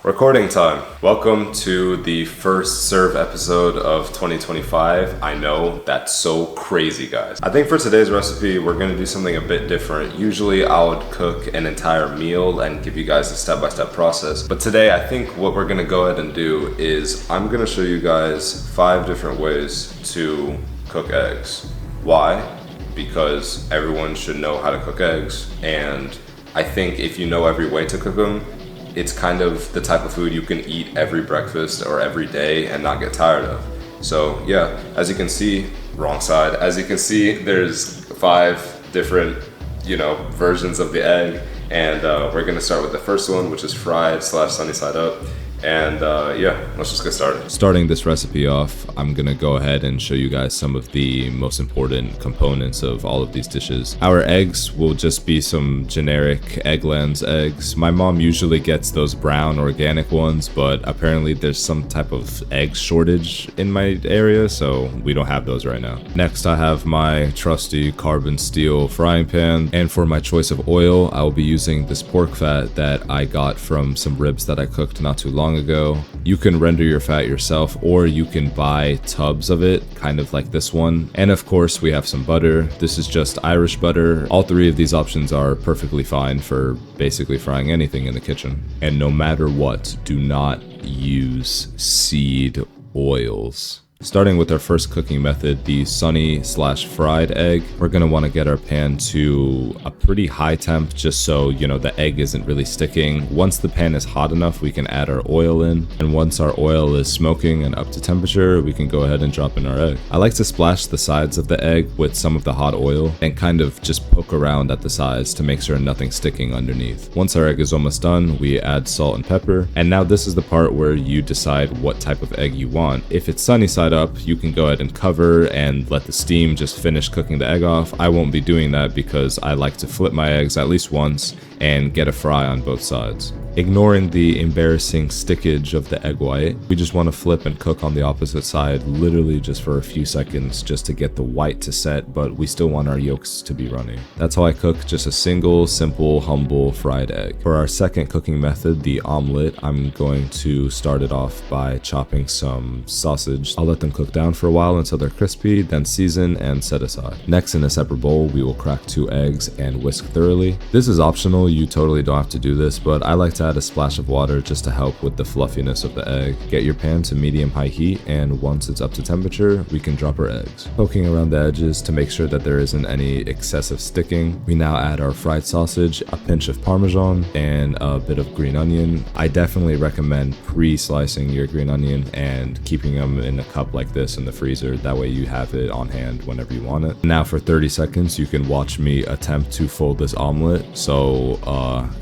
Recording time. Welcome to the first serve episode of 2025. I know that's so crazy, guys. I think for today's recipe, we're gonna do something a bit different. Usually I would cook an entire meal and give you guys a step-by-step process. But today I think what we're gonna go ahead and do is I'm gonna show you guys 5 different ways to cook eggs. Why? Because everyone should know how to cook eggs. And I think if you know every way to cook them, it's kind of the type of food you can eat every breakfast or every day and not get tired of. So yeah, as you can see, wrong side. As you can see, there's 5 different, versions of the egg. And we're gonna start with the first one, which is fried / sunny side up. And yeah, let's just get started. Starting this recipe off, I'm gonna go ahead and show you guys some of the most important components of all of these dishes. Our eggs will just be some generic Eggland's eggs. My mom usually gets those brown organic ones, but apparently there's some type of egg shortage in my area, so we don't have those right now. Next, I have my trusty carbon steel frying pan, and for my choice of oil, I will be using this pork fat that I got from some ribs that I cooked not too long ago. You can render your fat yourself, or you can buy tubs of it, kind of like this one. And of course, we have some butter. This is just Irish butter. All 3 of these options are perfectly fine for basically frying anything in the kitchen. And no matter what, do not use seed oils. Starting with our first cooking method, the sunny / fried egg, we're going to want to get our pan to a pretty high temp just so, the egg isn't really sticking. Once the pan is hot enough, we can add our oil in. And once our oil is smoking and up to temperature, we can go ahead and drop in our egg. I like to splash the sides of the egg with some of the hot oil and kind of just poke around at the sides to make sure nothing's sticking underneath. Once our egg is almost done, we add salt and pepper. And now this is the part where you decide what type of egg you want. If it's sunny side up, you can go ahead and cover and let the steam just finish cooking the egg off. I won't be doing that because I like to flip my eggs at least once and get a fry on both sides. Ignoring the embarrassing stickage of the egg white, we just want to flip and cook on the opposite side literally just for a few seconds just to get the white to set, but we still want our yolks to be runny. That's how I cook just a single, simple, humble fried egg. For our second cooking method, the omelet, I'm going to start it off by chopping some sausage. I'll let them cook down for a while until they're crispy, then season and set aside. Next, in a separate bowl, we will crack 2 eggs and whisk thoroughly. This is optional, you totally don't have to do this, but I like to add a splash of water just to help with the fluffiness of the egg. Get your pan to medium-high heat, and once it's up to temperature, we can drop our eggs. Poking around the edges to make sure that there isn't any excessive sticking, we now add our fried sausage, a pinch of Parmesan, and a bit of green onion. I definitely recommend pre-slicing your green onion and keeping them in a cup like this in the freezer. That way you have it on hand whenever you want it. Now for 30 seconds, you can watch me attempt to fold this omelet. So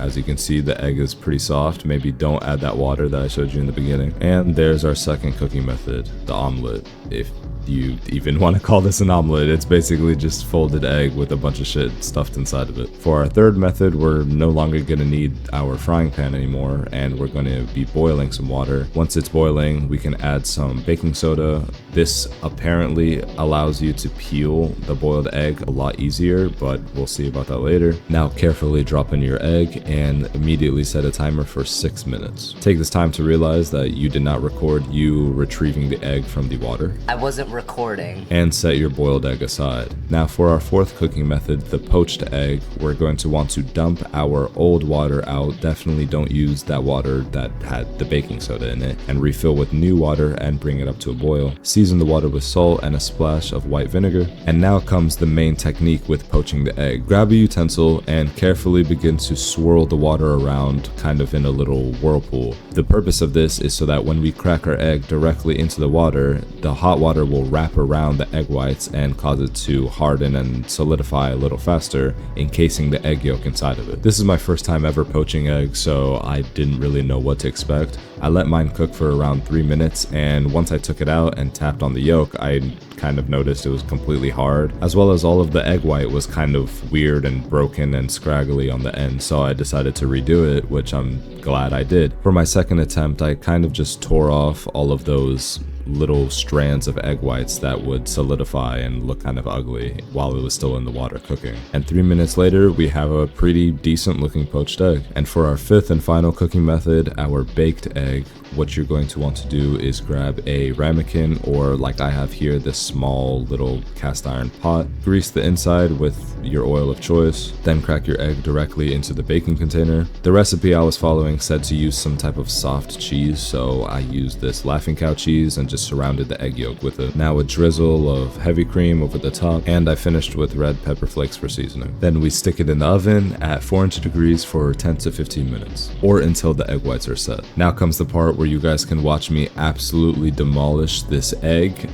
as you can see, the egg is pretty soft. Maybe don't add that water that I showed you in the beginning. And there's our second cooking method, the omelet. If you even want to call this an omelet, it's basically just folded egg with a bunch of shit stuffed inside of it. For our third method, we're no longer going to need our frying pan anymore, and we're going to be boiling some water. Once it's boiling, we can add some baking soda. This apparently allows you to peel the boiled egg a lot easier, but we'll see about that later. Now carefully drop in your egg and immediately set a timer for 6 minutes. Take this time to realize that you did not record you retrieving the egg from the water. I wasn't recording. And set your boiled egg aside. Now for our fourth cooking method, the poached egg, we're going to want to dump our old water out. Definitely don't use that water that had the baking soda in it, and refill with new water and bring it up to a boil. Season the water with salt and a splash of white vinegar. And now comes the main technique with poaching the egg. Grab a utensil and carefully begin to swirl the water around kind of in a little whirlpool. The purpose of this is so that when we crack our egg directly into the water, the hot water will wrap around the egg whites and cause it to harden and solidify a little faster, encasing the egg yolk inside of it. This is my first time ever poaching eggs, so I didn't really know what to expect. I let mine cook for around 3 minutes, and once I took it out and tapped on the yolk, I kind of noticed it was completely hard, as well as all of the egg white was kind of weird and broken and scraggly on the end, so I decided to redo it, which I'm glad I did. For my second attempt, I kind of just tore off all of those little strands of egg whites that would solidify and look kind of ugly while it was still in the water cooking. And 3 minutes later, we have a pretty decent looking poached egg. And for our fifth and final cooking method, our baked egg, what you're going to want to do is grab a ramekin, or like I have here, this small little cast iron pot. Grease the inside with your oil of choice, then crack your egg directly into the baking container. The recipe I was following said to use some type of soft cheese, so I used this Laughing Cow cheese and just surrounded the egg yolk with it. Now a drizzle of heavy cream over the top, and I finished with red pepper flakes for seasoning. Then we stick it in the oven at 400 degrees for 10 to 15 minutes, or until the egg whites are set. Now comes the part where you guys can watch me absolutely demolish this egg.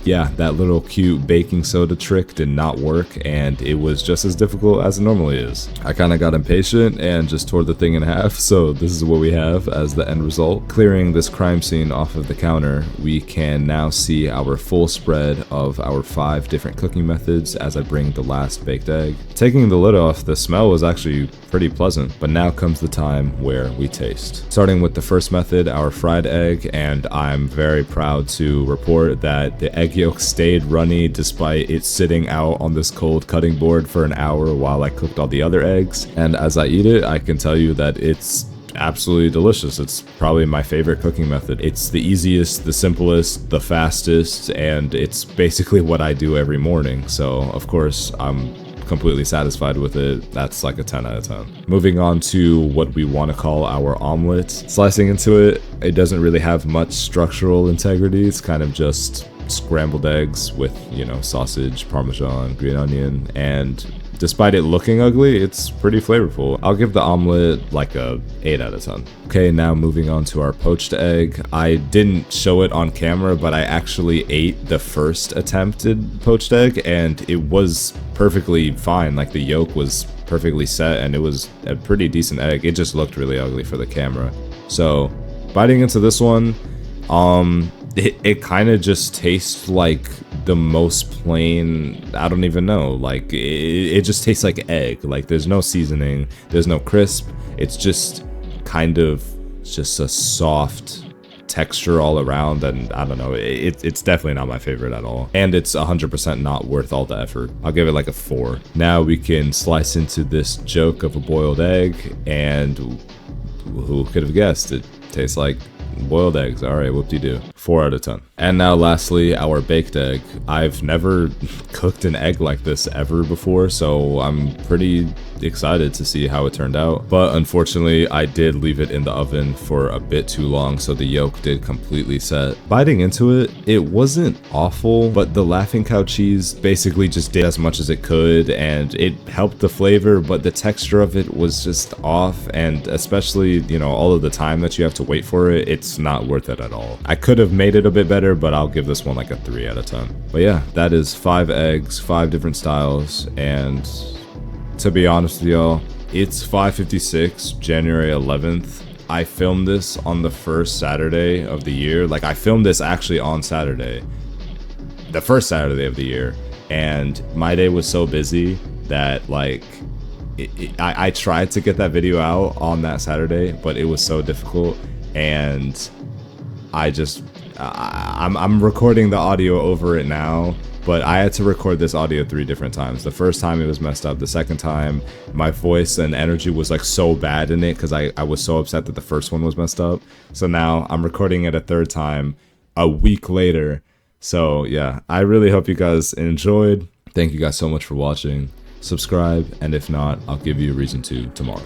Yeah, that little cute baking soda trick did not work, and it was just as difficult as it normally is. I kind of got impatient and just tore the thing in half, so this is what we have as the end result. Clearing this crime scene off of the counter, we can now see our full spread of our 5 different cooking methods as I bring the last baked egg. Taking the lid off, the smell was actually pretty pleasant, but now comes the time where we taste. Starting with the first method, our fried egg, and I'm very proud to report that the egg yolk stayed runny despite it sitting out on this cold cutting board for an hour while I cooked all the other eggs. And as I eat it, I can tell you that it's absolutely delicious. It's probably my favorite cooking method. It's the easiest, the simplest, the fastest, and it's basically what I do every morning. So of course I'm completely satisfied with it. That's like a 10 out of 10. Moving on to what we want to call our omelet. Slicing into it, it doesn't really have much structural integrity. It's kind of just scrambled eggs with, you know, sausage, parmesan, green onion, and despite it looking ugly, it's pretty flavorful. I'll give the omelet like a 8 out of 10. Okay, now moving on to our poached egg. I didn't show it on camera, but I actually ate the first attempted poached egg, and it was perfectly fine. Like, the yolk was perfectly set, and it was a pretty decent egg. It just looked really ugly for the camera. So, biting into this one, it kind of just tastes like the most plain, I don't even know, like it just tastes like egg. Like, there's no seasoning, there's no crisp, it's just kind of just a soft texture all around, and I don't know, it's definitely not my favorite at all, and it's 100% not worth all the effort. I'll give it like a 4. Now we can slice into this joke of a boiled egg, and who could have guessed, it tastes like boiled eggs. Alright, whoop-de-doo. 4 out of 10. And now lastly, our baked egg. I've never cooked an egg like this ever before, so I'm pretty excited to see how it turned out. But unfortunately, I did leave it in the oven for a bit too long, so the yolk did completely set. Biting into it, it wasn't awful, but the Laughing Cow cheese basically just did as much as it could, and it helped the flavor, but the texture of it was just off, and especially, you know, all of the time that you have to wait for it, it's not worth it at all. I could have made it a bit better, but I'll give this one like a 3 out of 10. But yeah, that is 5 eggs, 5 different styles, and to be honest with y'all, it's 5:56, January 11th. I filmed this on the first Saturday of the year. Like, I filmed this actually on Saturday, the first Saturday of the year, and my day was so busy that, like, I tried to get that video out on that Saturday, but it was so difficult, and I'm recording the audio over it now, but I had to record this audio 3 different times. The first time it was messed up. The second time, my voice and energy was like so bad in it because I was so upset that the first one was messed up. So now I'm recording it a 3rd time a week later. So yeah, I really hope you guys enjoyed. Thank you guys so much for watching. Subscribe, and if not, I'll give you a reason to tomorrow.